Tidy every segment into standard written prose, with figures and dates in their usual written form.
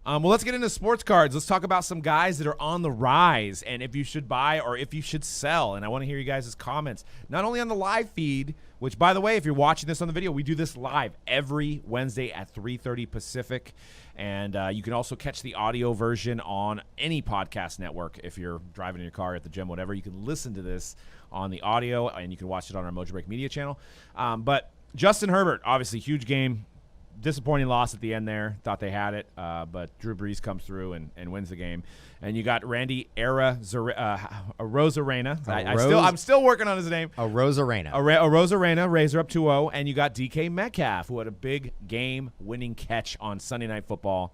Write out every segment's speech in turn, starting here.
Well, let's get into sports cards. Let's talk about some guys that are on the rise and if you should buy or if you should sell. And I want to hear you guys' comments, not only on the live feed, which, by the way, if you're watching this on the video, we do this live every Wednesday at 3:30 Pacific. And you can also catch the audio version on any podcast network. If you're driving in your car, at the gym, whatever, you can listen to this on the audio, and you can watch it on our Mojobreak Media channel. But Justin Herbert, obviously, huge game. Disappointing loss at the end there. Thought they had it, but Drew Brees comes through and wins the game. And you got Randy Arozarena. I'm still working on his name. Arozarena. Arozarena, Razor up 2-0. And you got DK Metcalf, who had a big game-winning catch on Sunday Night Football,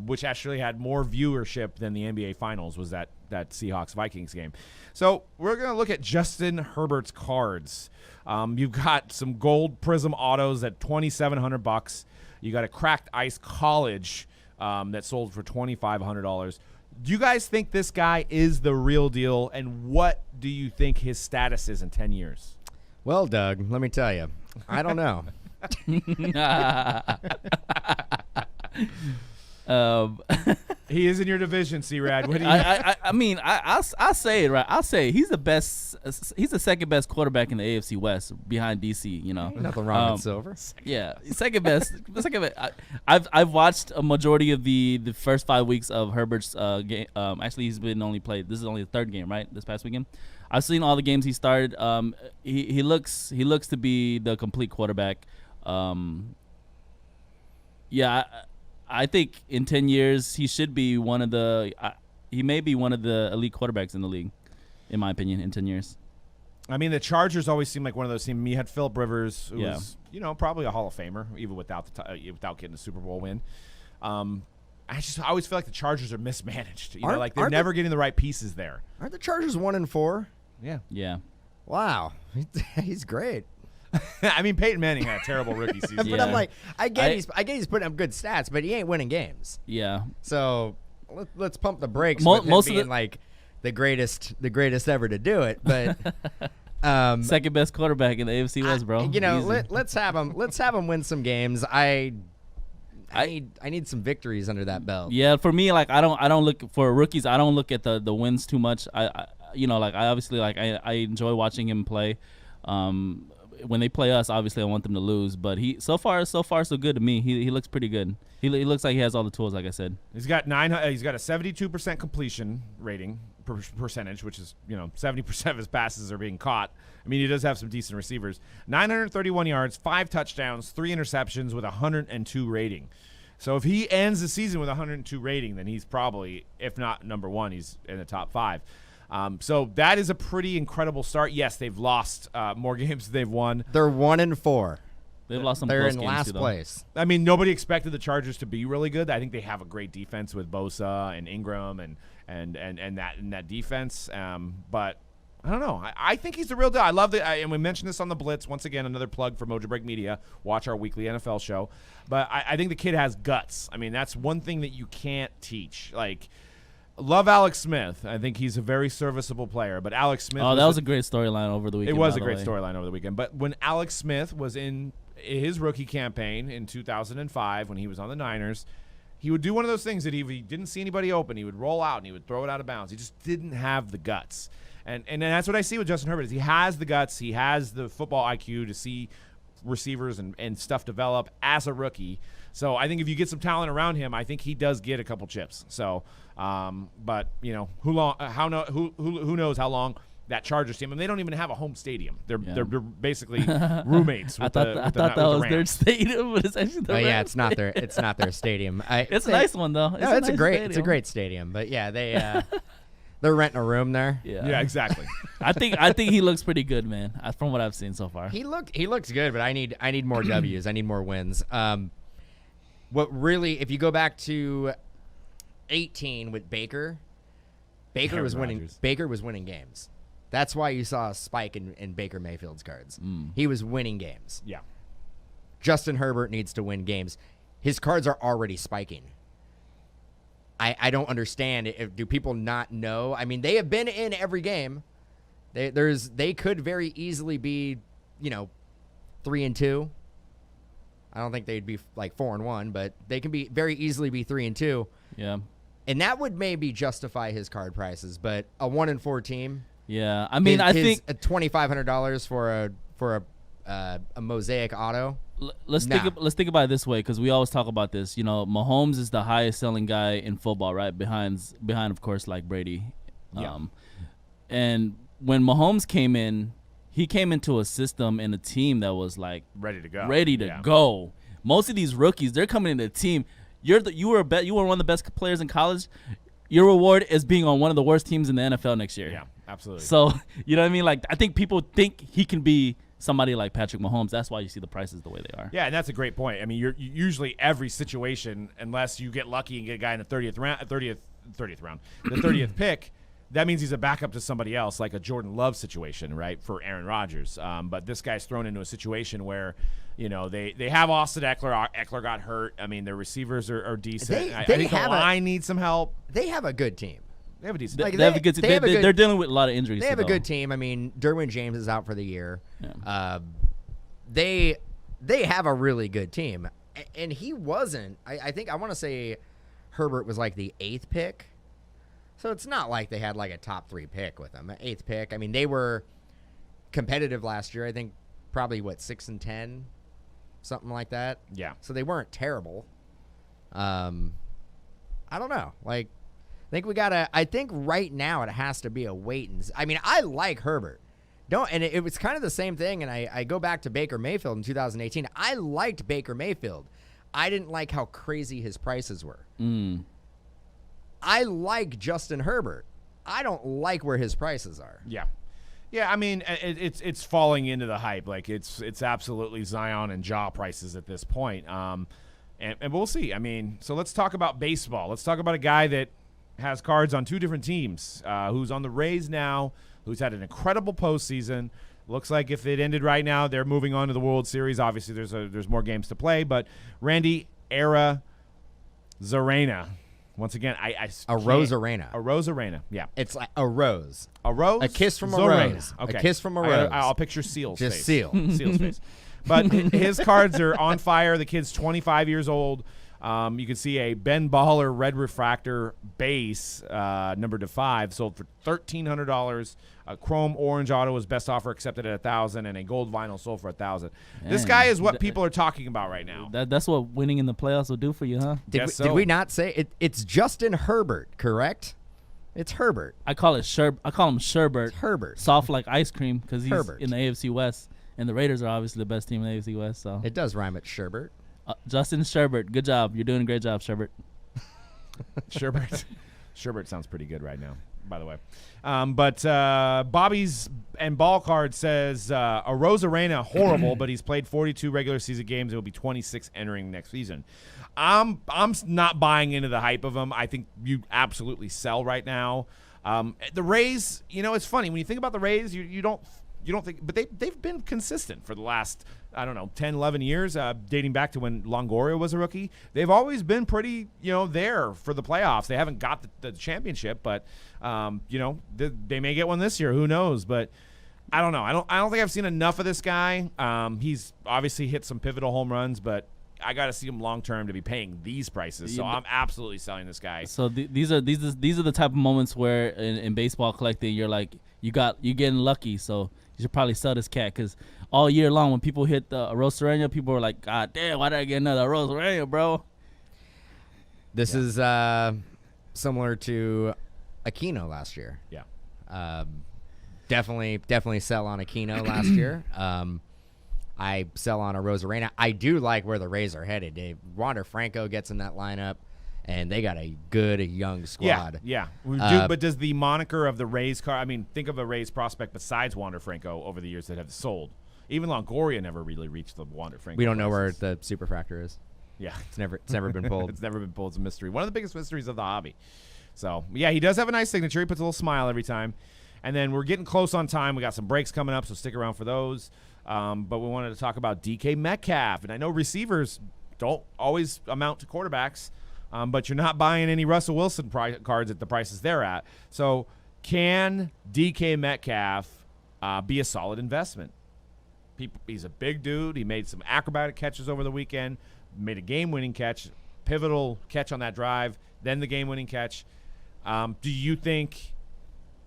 which actually had more viewership than the NBA Finals, was that Seahawks-Vikings game. So we're going to look at Justin Herbert's cards. You've got some gold Prism autos at $2,700. You got a cracked ice college that sold for $2,500. Do you guys think this guy is the real deal, and what do you think his status is in 10 years? Well, Doug, let me tell you, I don't know. He is in your division, C-Rad. What do you? I mean, I say it right. I'll say he's the best. He's the second best quarterback in the AFC West behind DC. You know, Ain't nothing wrong with Silver. Yeah, second best. Second best. I've watched a majority of the first 5 weeks of Herbert's game. Actually, he's been only played. This is only the third game, right? This past weekend. I've seen all the games he started. He looks to be the complete quarterback. Yeah. I think in 10 years he should be one of the he may be one of the elite quarterbacks in the league, in my opinion, in 10 years. I mean, the Chargers always seem like one of those teams. You had Phillip Rivers, who was, probably a Hall of Famer, even without getting a Super Bowl win. I always feel like the Chargers are mismanaged. They're never getting the right pieces there. Aren't the Chargers 1-4? Yeah. Wow, he's great. I mean, Peyton Manning had a terrible rookie season. But I'm like, I get he's putting up good stats, but he ain't winning games. Yeah. So let's pump the brakes. With him being like the greatest ever to do it. But second best quarterback in the AFC West, bro. Let's have him win some games. I need some victories under that belt. Yeah, for me, like I don't look for rookies. I don't look at the wins too much. I enjoy watching him play. When they play us, obviously I want them to lose. But so far so good to me. He looks pretty good. He looks like he has all the tools, like I said. He's got a 72% completion rating percentage, which is 70% of his passes are being caught. I mean, he does have some decent receivers. 931 yards, 5 touchdowns, 3 interceptions with 102 rating. So if he ends the season with 102 rating, then he's probably, if not number one, he's in the top 5. So that is a pretty incredible start. Yes, they've lost more games than they've won. They're 1-4. They've lost some. They're close in games last too, place. I mean, nobody expected the Chargers to be really good. I think they have a great defense with Bosa and Ingram and that defense. But I don't know. I think he's the real deal. I love and we mentioned this on the Blitz. Once again, another plug for Mojobreak Media. Watch our weekly NFL show. But I think the kid has guts. I mean, that's one thing that you can't teach. Love Alex Smith. I think he's a very serviceable player. But Alex Smith. Oh, that was a great storyline over the weekend. It was a great storyline over the weekend. But when Alex Smith was in his rookie campaign in 2005, when he was on the Niners, he would do one of those things that if he didn't see anybody open, he would roll out and he would throw it out of bounds. He just didn't have the guts. And that's what I see with Justin Herbert. Is he has the guts. He has the football IQ to see receivers and stuff develop as a rookie. So I think if you get some talent around him, I think he does get a couple chips. So, but who knows how long that Chargers team, and they don't even have a home stadium. They're basically roommates. I thought that was their stadium, but it's actually the Rams it's not their stadium. It's a nice one though. It's a great stadium. But yeah, they're renting a room there. Yeah, exactly. I think he looks pretty good, man. From what I've seen so far, he looks good. But I need more W's. I need more wins. What really, if you go back to 18 with Baker was winning games. That's why you saw a spike in Baker Mayfield's cards. He was winning games. Yeah. Justin Herbert needs to win games. His cards are already spiking. I don't understand. Do people not know? I mean, they have been in every game. They could very easily be, 3-2. I don't think they'd be like 4-1, but they can be very easily be 3-2. Yeah. And that would maybe justify his card prices, but a 1-4 team. Yeah, I mean, I think $2,500 for a mosaic auto. Let's think about it this way, because we always talk about this. You know, Mahomes is the highest selling guy in football, right? Behind of course, like Brady. Yeah. And when Mahomes came in, he came into a system and a team that was like ready to go. Go. Most of these rookies, they're coming into a team. You were one of the best players in college. Your reward is being on one of the worst teams in the NFL next year. Yeah, absolutely. So, you know what I mean? Like, I think people think he can be somebody like Patrick Mahomes. That's why you see the prices the way they are. Yeah, and that's a great point. I mean, you're usually every situation, unless you get lucky and get a guy in the 30th round, the 30th pick, that means he's a backup to somebody else, like a Jordan Love situation, right, for Aaron Rodgers. But this guy's thrown into a situation where, you know, they have Austin Eckler. Eckler got hurt. I mean, their receivers are decent. I think the line needs some help. They have a good team. They have a decent team. They have a good team. They're dealing with a lot of injuries. They have a good team. I mean, Derwin James is out for the year. Yeah. They have a really good team. And he wasn't. I think I want to say Herbert was like the 8th pick. So it's not like they had like a top 3 pick with them. 8th pick. I mean, they were competitive last year. I think probably 6-10, something like that. Yeah. So they weren't terrible. I don't know. Like, I think right now it has to be a wait and see. I mean, I like Herbert. And it was kind of the same thing. And I go back to Baker Mayfield in 2018. I liked Baker Mayfield. I didn't like how crazy his prices were. I like Justin Herbert. I don't like where his prices are. Yeah. Yeah, I mean, it's falling into the hype. Like, it's absolutely Zion and Ja prices at this point. And we'll see. I mean, so let's talk about baseball. Let's talk about a guy that has cards on 2 different teams, who's on the Rays now, who's had an incredible postseason. Looks like if it ended right now, they're moving on to the World Series. Obviously, there's more games to play, but Randy Arozarena. Once again, Arozarena, yeah. It's like a rose. A rose? A kiss from Zorena. a rose. Okay. A kiss from a rose. I'll picture Seal's Just face. Seal's face. But his cards are on fire. The kid's 25 years old. You can see a Ben Baller red refractor base, numbered to 5, sold for $1,300. A chrome orange auto was best offer accepted at $1,000, and a gold vinyl sold for $1,000. This guy is what people are talking about right now. That's what winning in the playoffs will do for you, huh? Did we not say it? It's Justin Herbert, correct? It's Herbert. I call him Sherbert. It's Herbert. Soft like ice cream because he's Herbert. in the AFC West, and the Raiders are obviously the best team in the AFC West. So it does rhyme at Sherbert. Justin Sherbert, good job. You're doing a great job, Sherbert. Sherbert sounds pretty good right now, by the way. But Bobby's and Ball Card says Arozarena horrible, but he's played 42 regular season games. It will be 26 entering next season. I'm not buying into the hype of him. I think you absolutely sell right now. The Rays, you know, it's funny when you think about the Rays, you don't think, but they've been consistent for the last, I don't know, 10, 11 years, dating back to when Longoria was a rookie. They've always been pretty, there for the playoffs. They haven't got the championship, but, they may get one this year. Who knows? But I don't know. I don't think I've seen enough of this guy. He's obviously hit some pivotal home runs, but I got to see him long term to be paying these prices. So I'm absolutely selling this guy. So these are the type of moments where in baseball collecting, you're like, you're getting lucky. So you should probably sell this cat, because all year long when people hit the Arozarena, people were like, God damn, why did I get another Arozarena, bro? This is similar to Aquino last year. Yeah. Definitely sell on Aquino last year. I sell on Arozarena. I do like where the Rays are headed. Wander Franco gets in that lineup, and they got a good young squad. Yeah. But does the moniker of the Rays card? I mean, think of a Rays prospect besides Wander Franco over the years that have sold. Even Longoria never really reached the Wander Franco. We don't know where the superfractor is. Yeah, it's never been pulled. It's never been pulled. It's a mystery. One of the biggest mysteries of the hobby. So yeah, he does have a nice signature. He puts a little smile every time. And then we're getting close on time. We got some breaks coming up, so stick around for those. But we wanted to talk about DK Metcalf. And I know receivers don't always amount to quarterbacks, but you're not buying any Russell Wilson cards at the prices they're at. So can DK Metcalf be a solid investment? He's a big dude. He made some acrobatic catches over the weekend, made a game-winning catch, pivotal catch on that drive, then the game-winning catch. Do you think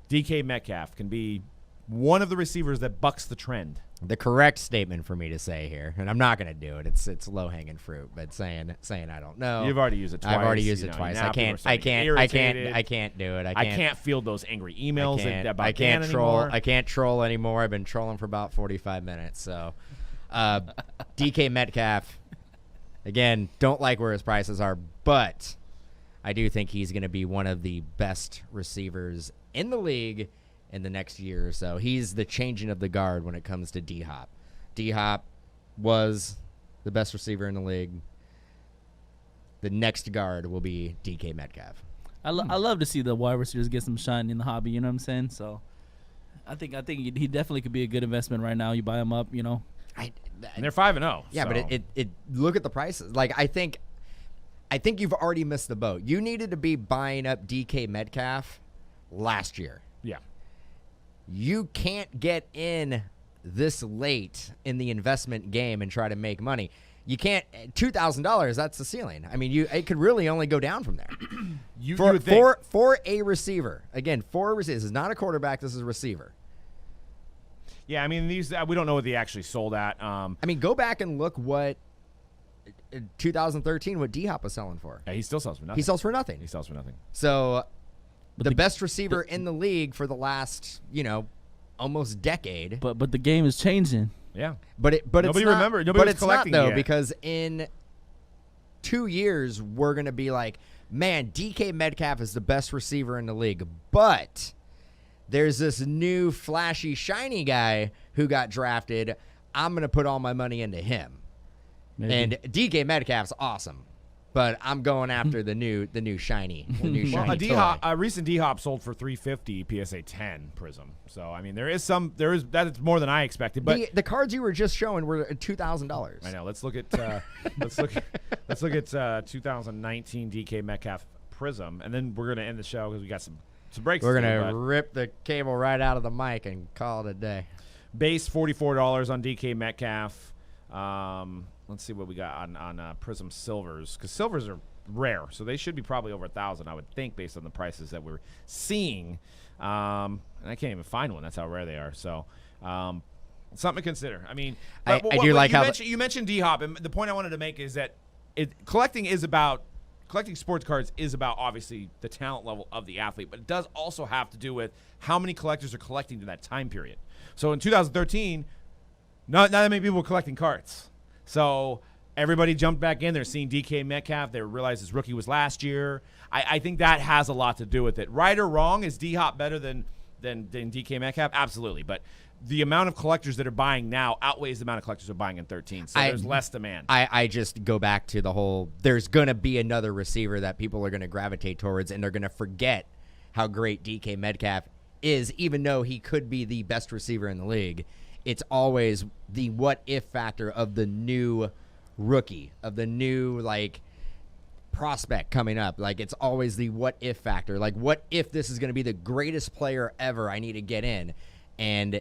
DK Metcalf can be one of the receivers that bucks the trend? The correct statement for me to say here, and I'm not going to do it. It's low-hanging fruit, but saying I don't know. You've already used it twice. I've already used it twice. I can't do it. I can't field those angry emails about I can't Dan troll. anymore. I can't troll anymore. I've been trolling for about 45 minutes. So, DK Metcalf, again, don't like where his prices are, but I do think he's going to be one of the best receivers in the league in the next year or so. He's the changing of the guard when it comes to D-Hop. D-Hop was the best receiver in the league. The next guard will be DK Metcalf. I love to see the wide receivers get some shine in the hobby. You know what I'm saying? So I think he definitely could be a good investment right now. You buy him up, you know. And they're 5-0. Yeah, so. but it look at the prices. Like I think you've already missed the boat. You needed to be buying up DK Metcalf last year. Yeah. You can't get in this late in the investment game and try to make money. You can't. $2,000. That's the ceiling. I mean, it could really only go down from there. For a receiver. Again, for a receiver. This is not a quarterback. This is a receiver. Yeah, I mean, these we don't know what they actually sold at. I mean, go back and look what 2013 what D-Hop was selling for. Yeah, he still sells for nothing. He sells for nothing. So. The best receiver in the league for the last, almost decade. But the game is changing. Yeah. But nobody remembered. Nobody was collecting though, yet. because in 2 years we're gonna be like, man, DK Metcalf is the best receiver in the league. But there's this new flashy, shiny guy who got drafted. I'm gonna put all my money into him. Maybe. And DK Metcalf's awesome. But I'm going after the new shiny. A recent D-Hop sold for $350 PSA 10 Prism. So I mean, that is more than I expected. But the cards you were just showing were $2,000. I know. Let's look at 2019 DK Metcalf Prism, and then we're gonna end the show because we got some breaks. We're gonna rip the cable right out of the mic and call it a day. Base $44 on DK Metcalf. Let's see what we got on Prism Silvers, because silvers are rare, so they should be probably over 1,000, I would think, based on the prices that we're seeing. And I can't even find one. That's how rare they are. So something to consider. I mean, I do like how you mentioned D-Hop, and the point I wanted to make is that collecting sports cards is about obviously the talent level of the athlete, but it does also have to do with how many collectors are collecting to that time period. So in 2013, not that many people were collecting cards. So everybody jumped back in. They're seeing DK Metcalf. They realized his rookie was last year. I think that has a lot to do with it. Right or wrong, is D-Hop better than DK Metcalf? Absolutely. But the amount of collectors that are buying now outweighs the amount of collectors that are buying in 13. So there's less demand. I just go back to the whole, there's going to be another receiver that people are going to gravitate towards, and they're going to forget how great DK Metcalf is, even though he could be the best receiver in the league. It's always the what-if factor of the new rookie, of the new, prospect coming up. It's always the what-if factor. What if this is going to be the greatest player ever I need to get in? And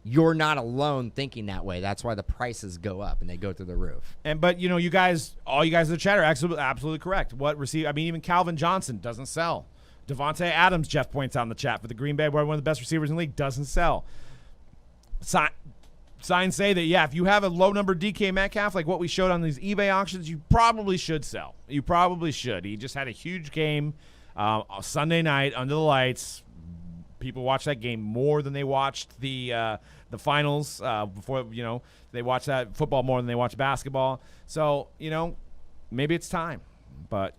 you're not alone thinking that way. That's why the prices go up and they go through the roof. But all you guys in the chat are absolutely correct. Even Calvin Johnson doesn't sell. Devontae Adams, Jeff points out in the chat, for the Green Bay, one of the best receivers in the league, doesn't sell. Signs say that, if you have a low-number DK Metcalf, like what we showed on these eBay auctions, you probably should sell. You probably should. He just had a huge game Sunday night under the lights. People watched that game more than they watched the finals before, they watched that football more than they watched basketball. So, maybe it's time. But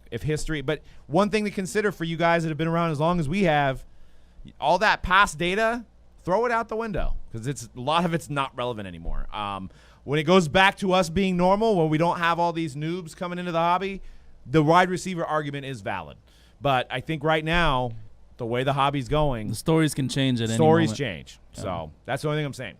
one thing to consider for you guys that have been around as long as we have, all that past data, throw it out the window, because a lot of it's not relevant anymore. When it goes back to us being normal, when we don't have all these noobs coming into the hobby, the wide receiver argument is valid. But I think right now, the way the hobby's going, the stories can change at any stories moment. change. So that's the only thing I'm saying.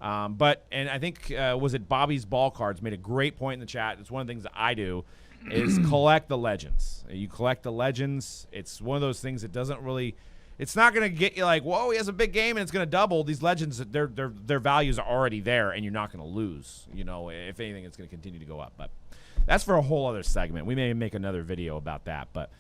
And I think was it Bobby's Ball Cards made a great point in the chat. It's one of the things that I do is collect the legends. You collect the legends. It's one of those things that doesn't really. It's not going to get you like, whoa, he has a big game and it's going to double. These legends, their values are already there, and you're not going to lose. You know, if anything, it's going to continue to go up. But that's for a whole other segment. We may make another video about that. But